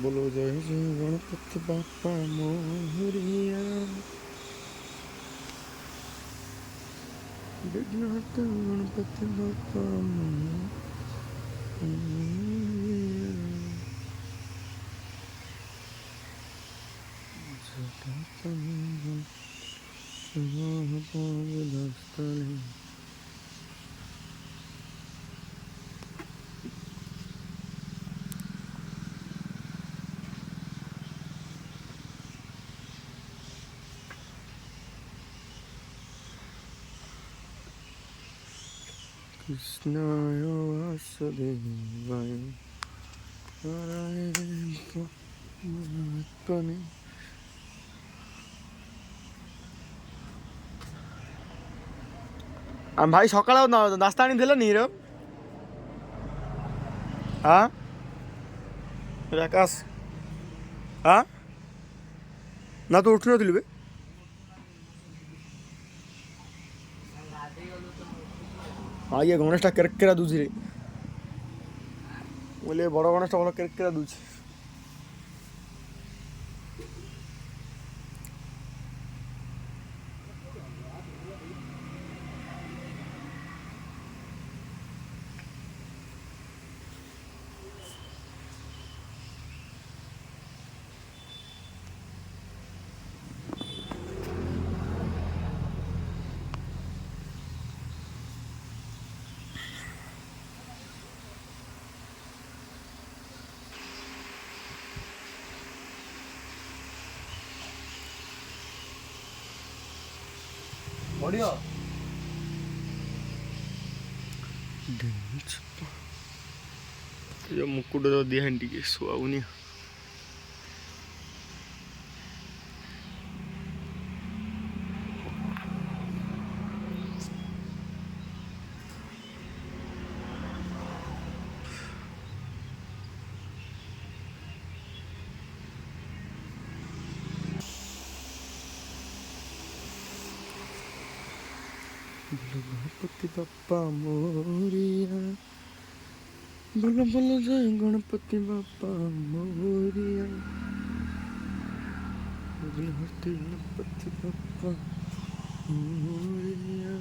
बोलो जय जय गणपति बाप्पा मोरिया। विघ्नहर्ता गणपति बाप्पा मोरिया। जटातंगं समापादस्थले। कृष्णाय वासुदेवाय नारायणाय परमात्मने। आम भाई सकाळ नास्ता आनी देलनि रे। हाँ आकाश हाँ ना तो उठु नथिलु बे। हाँ ये गणेशटा केरकेरा दूची रे। बोले बड़ गणेशटा भल केरकेरा दूची। बढ़िया ये मुकुट तो दिया टी शुआनी। गणपति बाप्पा मोरिया। बोलो बोलो जय गणपति बाप्पा मोरिया। विघ्नहर्ता गणपति बाप्पा मोरिया।